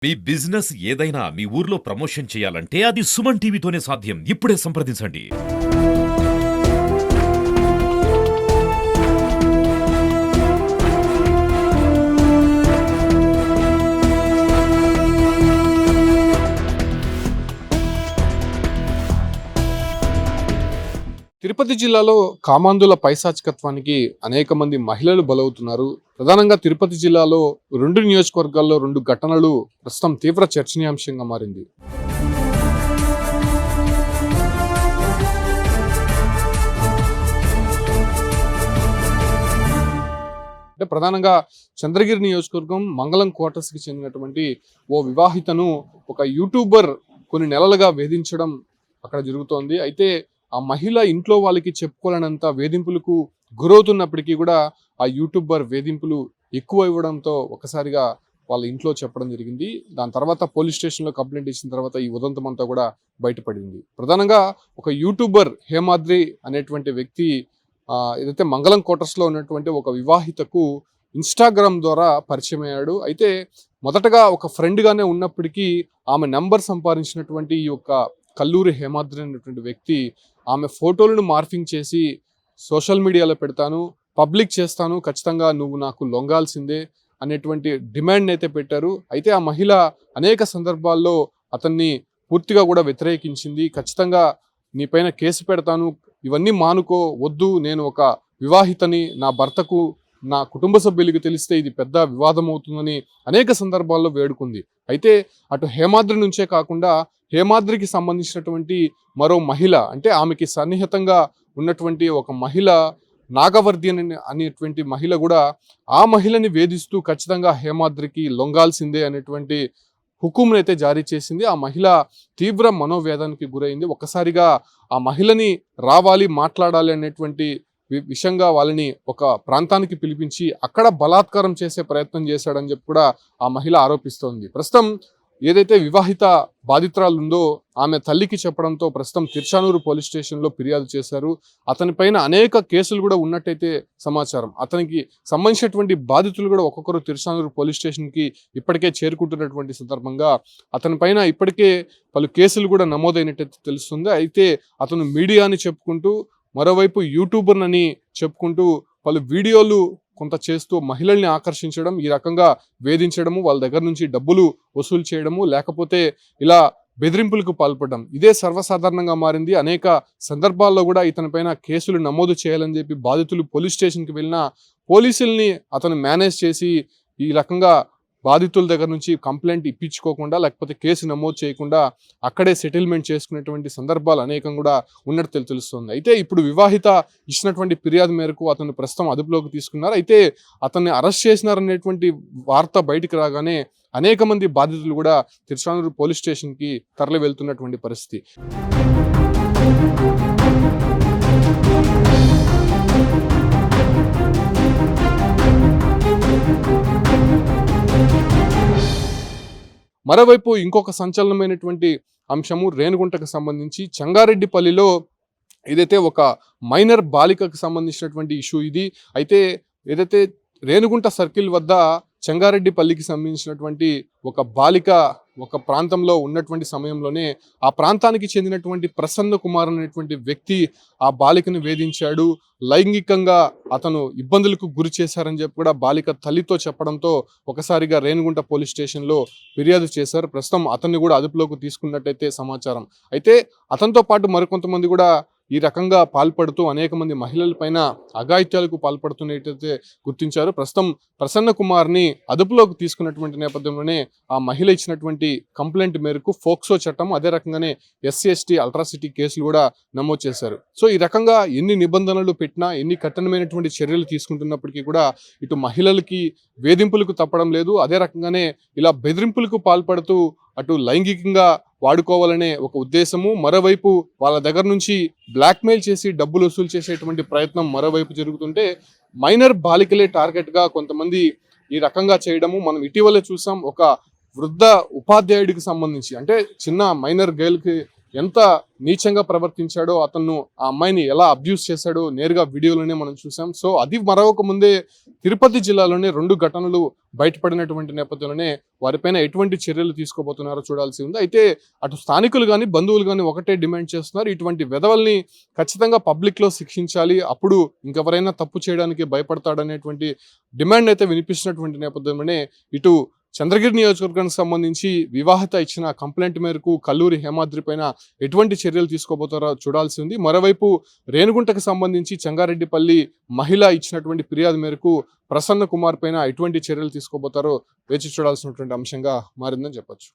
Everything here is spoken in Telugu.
మీ బిజినెస్ ఏదైనా మీ ఊర్లో ప్రమోషన్ చేయాలంటే అది సుమన్ టీవీతోనే సాధ్యం. ఇప్పుడే సంప్రదించండి. తిరుపతి జిల్లాలో కామాంధుల పైశాచికత్వానికి అనేక మంది మహిళలు బలవుతున్నారు. ప్రధానంగా తిరుపతి జిల్లాలో 2 నియోజకవర్గాల్లో 2 ఘటనలు ప్రస్తుతం తీవ్ర చర్చనీయాంశంగా మారింది. అంటే ప్రధానంగా చంద్రగిరి నియోజకవర్గం మంగళం క్వార్టర్స్కి చెందినటువంటి ఓ వివాహితను ఒక యూట్యూబర్ కొన్ని నెలలుగా వేధించడం అక్కడ జరుగుతోంది. అయితే ఆ మహిళ ఇంట్లో వాళ్ళకి చెప్పుకోలేనంత వేధింపులకు గురవుతున్నప్పటికీ కూడా ఆ యూట్యూబర్ వేధింపులు ఎక్కువ ఇవ్వడంతో ఒకసారిగా వాళ్ళ ఇంట్లో చెప్పడం జరిగింది. దాని తర్వాత పోలీస్ స్టేషన్లో కంప్లైంట్ ఇచ్చిన తర్వాత ఈ ఉదంతం అంతా కూడా బయటపడింది. ప్రధానంగా ఒక యూట్యూబర్ హేమాద్రి అనేటువంటి వ్యక్తి ఏదైతే మంగళం క్వార్టర్స్లో ఉన్నటువంటి ఒక వివాహితకు ఇన్స్టాగ్రామ్ ద్వారా పరిచయం అయ్యాడు. అయితే మొదటగా ఒక ఫ్రెండ్గానే ఉన్నప్పటికీ ఆమె నెంబర్ సంపాదించినటువంటి ఈ యొక్క కల్లూరి హేమాద్రి అనేటువంటి వ్యక్తి ఆమె ఫోటోలను మార్ఫింగ్ చేసి సోషల్ మీడియాలో పెడతాను, పబ్లిక్ చేస్తాను, ఖచ్చితంగా నువ్వు నాకు లొంగాల్సిందే అనేటువంటి డిమాండ్ అయితే పెట్టారు. అయితే ఆ మహిళ అనేక సందర్భాల్లో అతన్ని పూర్తిగా కూడా వ్యతిరేకించింది. ఖచ్చితంగా నీపైన కేసు పెడతాను, ఇవన్నీ మానుకో, వద్దు, నేను ఒక వివాహితని, నా భర్తకు నా కుటుంబ సభ్యులకి తెలిస్తే ఇది పెద్ద వివాదం అవుతుందని అనేక సందర్భాల్లో వేడుకుంది. అయితే అటు హేమాద్రి నుంచే కాకుండా హేమాద్రికి సంబంధించినటువంటి మరో మహిళ, అంటే ఆమెకి సన్నిహితంగా ఉన్నటువంటి ఒక మహిళ నాగవర్ధి అనేటువంటి మహిళ కూడా ఆ మహిళని వేధిస్తూ ఖచ్చితంగా హేమాద్రికి లొంగాల్సిందే అనేటువంటి హుకుంను అయితే జారీ చేసింది. ఆ మహిళ తీవ్ర మనోవేదానికి గురైంది. ఒక్కసారిగా ఆ మహిళని రావాలి, మాట్లాడాలి అనేటువంటి విషయంగా వాళ్ళని ఒక ప్రాంతానికి పిలిపించి అక్కడ బలాత్కారం చేసే ప్రయత్నం చేశాడని చెప్పి కూడా ఆ మహిళ ఆరోపిస్తోంది. ప్రస్తుతం ఏదైతే వివాహిత బాధితురాలు ఉందో ఆమె తల్లికి చెప్పడంతో ప్రస్తుతం తిరుచానూరు పోలీస్ స్టేషన్లో ఫిర్యాదు చేశారు. అతని పైన అనేక కేసులు కూడా ఉన్నట్టయితే సమాచారం. అతనికి సంబంధించినటువంటి బాధితులు కూడా ఒక్కొక్కరు తిరుచానూరు పోలీస్ స్టేషన్కి ఇప్పటికే చేరుకుంటున్నటువంటి సందర్భంగా అతని పైన ఇప్పటికే పలు కేసులు కూడా నమోదైనట్టయితే తెలుస్తుంది. అయితే అతను మీడియాని చెప్పుకుంటూ, మరోవైపు యూట్యూబర్ అని చెప్పుకుంటూ పలు వీడియోలు కొంత చేస్తూ మహిళల్ని ఆకర్షించడం, ఈ రకంగా వేధించడము, వాళ్ళ దగ్గర నుంచి డబ్బులు వసూలు చేయడము, లేకపోతే ఇలా బెదిరింపులకు పాల్పడడం ఇదే సర్వసాధారణంగా మారింది. అనేక సందర్భాల్లో కూడా ఇతనిపైన కేసులు నమోదు చేయాలని చెప్పి బాధితులు పోలీస్ స్టేషన్కి వెళ్ళినా పోలీసుల్ని అతను మేనేజ్ చేసి ఈ రకంగా బాధితుల దగ్గర నుంచి కంప్లైంట్ ఇప్పించుకోకుండా, లేకపోతే కేసు నమోదు చేయకుండా అక్కడే సెటిల్మెంట్ చేసుకునేటువంటి సందర్భాలు అనేకం కూడా ఉన్నట్టు తెలుస్తుంది. అయితే ఇప్పుడు వివాహిత ఇచ్చినటువంటి ఫిర్యాదు మేరకు అతను ప్రస్తుతం అదుపులోకి తీసుకున్నారు. అయితే అతన్ని అరెస్ట్ చేసినారనేటువంటి వార్త బయటికి రాగానే అనేక మంది బాధితులు కూడా తిరుచానూరు పోలీస్ స్టేషన్కి తరలి వెళ్తున్నటువంటి పరిస్థితి. మరోవైపు ఇంకొక సంచలనమైనటువంటి అంశము రేణిగుంటకు సంబంధించి చెంగారెడ్డిపల్లిలో ఏదైతే ఒక మైనర్ బాలికకు సంబంధించినటువంటి ఇష్యూ ఇది. అయితే ఏదైతే రేణిగుంట సర్కిల్ వద్ద చెంగారెడ్డిపల్లికి సంబంధించినటువంటి ఒక బాలిక ఒక ప్రాంతంలో ఉన్నటువంటి సమయంలోనే ఆ ప్రాంతానికి చెందినటువంటి ప్రసన్న కుమార్ అనేటువంటి వ్యక్తి ఆ బాలికను వేధించాడు, లైంగికంగా అతను ఇబ్బందులకు గురి చేశారని చెప్పి కూడా బాలిక తల్లితో చెప్పడంతో ఒకసారిగా రేణిగుంట పోలీస్ స్టేషన్లో ఫిర్యాదు చేశారు. ప్రస్తుతం అతన్ని కూడా అదుపులోకి తీసుకున్నట్టయితే సమాచారం. అయితే అతనితో పాటు మరికొంతమంది కూడా ఈ రకంగా పాల్పడుతూ అనేక మంది మహిళల పైన అఘాయిత్యాలకు పాల్పడుతున్నట్టయితే గుర్తించారు. ప్రస్తుతం ప్రసన్న కుమార్ని అదుపులోకి తీసుకున్నటువంటి నేపథ్యంలోనే ఆ మహిళ ఇచ్చినటువంటి కంప్లైంట్ మేరకు ఫోక్సో చట్టం, అదే రకంగానే SC/ST అల్ట్రాసిటీ కేసులు కూడా నమోదు చేశారు. సో ఈ రకంగా ఎన్ని నిబంధనలు పెట్టినా, ఎన్ని కఠినమైనటువంటి చర్యలు తీసుకుంటున్నప్పటికీ కూడా ఇటు మహిళలకి వేధింపులకు తప్పడం లేదు. అదే రకంగానే ఇలా బెదిరింపులకు పాల్పడుతూ అటు లైంగికంగా వాడుకోవాలనే ఒక ఉద్దేశము, మరోవైపు వాళ్ళ దగ్గర నుంచి బ్లాక్మెయిల్ చేసి డబ్బులు వసూలు చేసేటువంటి ప్రయత్నం మరోవైపు జరుగుతుంటే మైనర్ బాలికలే టార్గెట్గా కొంతమంది ఈ రకంగా చేయడము మనం ఇటీవలే చూసాం. ఒక వృద్ధ ఉపాధ్యాయుడికి సంబంధించి, అంటే చిన్న మైనర్ గర్ల్కి ఎంత నీచంగా ప్రవర్తించాడో, అతను ఆ అమ్మాయిని ఎలా అబ్యూస్ చేశాడో నేరుగా వీడియోలోనే మనం చూసాం. సో అది మరొక ముందే తిరుపతి జిల్లాలోనే 2 ఘటనలు బయటపడినటువంటి నేపథ్యంలోనే వారిపైన ఎటువంటి చర్యలు తీసుకోబోతున్నారో చూడాల్సి ఉంది. అయితే అటు స్థానికులు గాని, బంధువులు గాని ఒకటే డిమాండ్ చేస్తున్నారు. ఇటువంటి వెధవల్ని ఖచ్చితంగా పబ్లిక్‌లో శిక్షించాలి. అప్పుడు ఇంకెవరైనా తప్పు చేయడానికి భయపడతాడనేటువంటి డిమాండ్ అయితే వినిపిస్తున్నటువంటి నేపథ్యంలోనే ఇటు చంద్రగిరి నియోజకవర్గానికి సంబంధించి వివాహిత ఇచ్చిన కంప్లైంట్ మేరకు కల్లూరి హేమాద్రి పైన ఎటువంటి చర్యలు తీసుకోబోతారో చూడాల్సి ఉంది. మరోవైపు రేణుగుంటకు సంబంధించి చెంగారెడ్డిపల్లి మహిళ ఇచ్చినటువంటి ఫిర్యాదు మేరకు ప్రసన్న కుమార్ పైన ఎటువంటి చర్యలు తీసుకోబోతారో వేచి చూడాల్సినటువంటి అంశంగా మారిందని చెప్పొచ్చు.